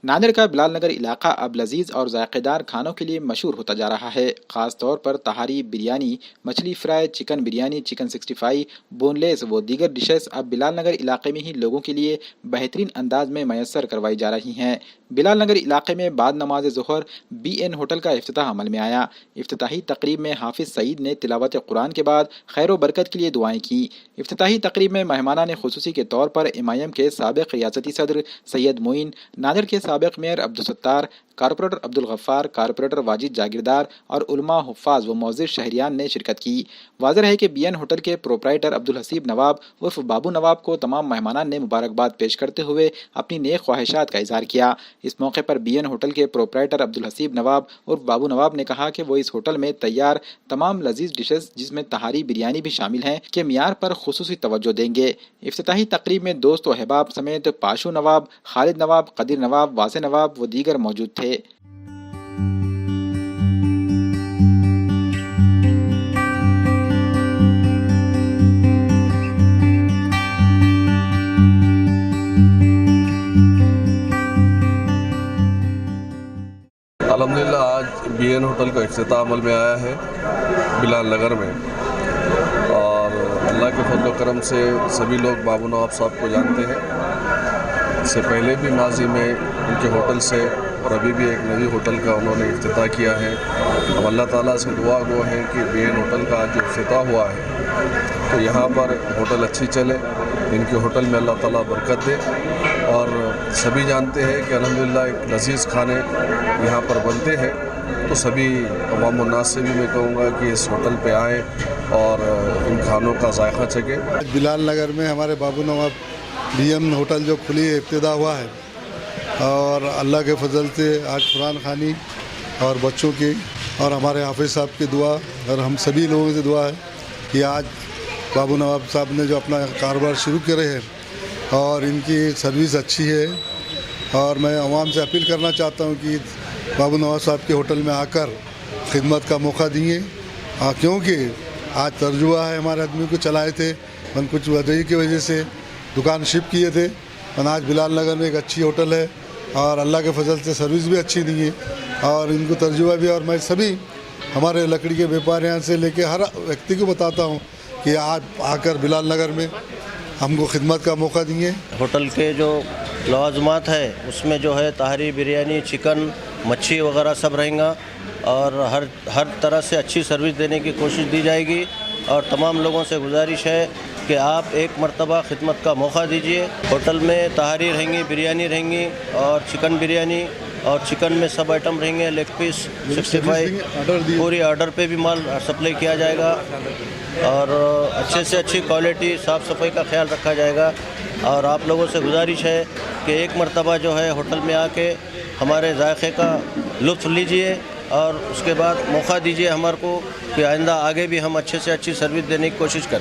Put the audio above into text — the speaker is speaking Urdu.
نادر کا بلال نگر علاقہ اب لذیذ اور ذائقہ دار کھانوں کے لیے مشہور ہوتا جا رہا ہے۔ خاص طور پر تہاری بریانی، مچھلی fry, chicken biryani, chicken 65، boneless و دیگر ڈشز اب بلال نگر علاقے میں ہی لوگوں کے لیے بہترین انداز میں میسر کروائی جا رہی ہیں۔ بلال نگر علاقے میں بعد نماز ظہر بی این ہوٹل کا افتتاح عمل میں آیا۔ افتتاحی تقریب میں حافظ سعید نے تلاوت قرآن کے بعد خیر و برکت کے لیے دعائیں کی۔ افتتاحی تقریب میں مہمانان خصوصی کے طور پر MIM کے سابق ریاستی صدر سید معین، نادر کے سابق mayor Abdul Sattar, corporator Abdul Ghaffar, corporator Wajid Jagirdar اور علماء، حفاظ و معزز شہریان نے شرکت کی۔ واضح ہے کہ بی این ہوٹل کے پروپرائٹر عبدالحسیب نواب عرف بابو نواب کو تمام مہمانان نے مبارکباد پیش کرتے ہوئے اپنی نیک خواہشات کا اظہار کیا۔ اس موقع پر بی این ہوٹل کے پروپرائٹر عبدالحسیب نواب عرف بابو نواب نے کہا کہ وہ اس ہوٹل میں تیار تمام لذیذ ڈشز، جس میں تہاری بریانی بھی شامل ہیں، کے معیار پر خصوصی توجہ دیں گے۔ افتتاحی تقریب میں دوست و احباب سمیت پاشو نواب، خالد نواب، قدیر نواب، واضح نواب و دیگر موجود تھے۔ الحمدللہ آج بی این ہوٹل کا افتتاح عمل میں آیا ہے بلال نگر میں، اور اللہ کے فضل و کرم سے سبھی لوگ بابو نواب صاحب کو جانتے ہیں۔ اس سے پہلے بھی ماضی میں ان کے ہوٹل سے اور ابھی بھی ایک نئی ہوٹل کا انہوں نے افتتاح کیا ہے۔ اب اللہ تعالیٰ سے دعا گو ہے کہ بی این ہوٹل کا جو افتتاح ہوا ہے تو یہاں پر ہوٹل اچھی چلے، ان کے ہوٹل میں اللہ تعالیٰ برکت دے، اور سبھی جانتے ہیں کہ الحمدللہ ایک لذیذ کھانے یہاں پر بنتے ہیں، تو سبھی عوام الناس سے بھی میں کہوں گا کہ اس ہوٹل پہ آئیں اور ان کھانوں کا ذائقہ چکھیں۔ بلال نگر میں ہمارے بابو نواب بی این ہوٹل جو کھلی افتتاح ہوا ہے، اور اللہ کے فضل سے آج قرآن خوانی اور بچوں کی اور ہمارے حافظ صاحب کی دعا اور ہم سبھی لوگوں سے دعا ہے کہ آج بابو نواب صاحب نے جو اپنا کاروبار شروع کرے ہیں اور ان کی سروس اچھی ہے، اور میں عوام سے اپیل کرنا چاہتا ہوں کہ بابو نواب صاحب کے ہوٹل میں آ کر خدمت کا موقع دیے، کیونکہ آج ترجمہ ہے ہمارے آدمی کو چلائے تھے، ہم کچھ وجہ کی وجہ سے دکان شفٹ کیے تھے، اور آج بلال نگر میں ایک اچھی ہوٹل ہے اور اللہ کے فضل سے سروس بھی اچھی دی ہے، اور ان کو ترجمہ بھی، اور میں سبھی ہمارے لکڑی کے بیپاریوں سے لے کے ہر ویکتی کو بتاتا ہوں کہ آپ آ کر بلال نگر میں ہم کو خدمت کا موقع دیے۔ ہوٹل کے جو لوازمات ہے اس میں جو ہے تہاری بریانی، چکن، مچھی وغیرہ سب رہیں گا، اور ہر طرح سے اچھی سروس دینے کی کوشش دی جائے گی، اور تمام لوگوں سے گزارش ہے کہ آپ ایک مرتبہ خدمت کا موقع دیجیے۔ ہوٹل میں تہاری رہیں گی، بریانی رہیں گی، اور چکن بریانی، اور چکن میں سب آئٹم رہیں گے، لیگ پیس 65، پوری آرڈر پہ بھی مال سپلائی کیا جائے گا، اور اچھے سے اچھی کوالٹی، صاف صفائی کا خیال رکھا جائے گا۔ اور آپ لوگوں سے گزارش ہے کہ ایک مرتبہ جو ہے ہوٹل میں آ کے ہمارے ذائقے کا لطف لیجئے، اور اس کے بعد موقع دیجئے ہمارے کو کہ آئندہ آگے بھی ہم اچھے سے اچھی سروس دینے کی کوشش کریں۔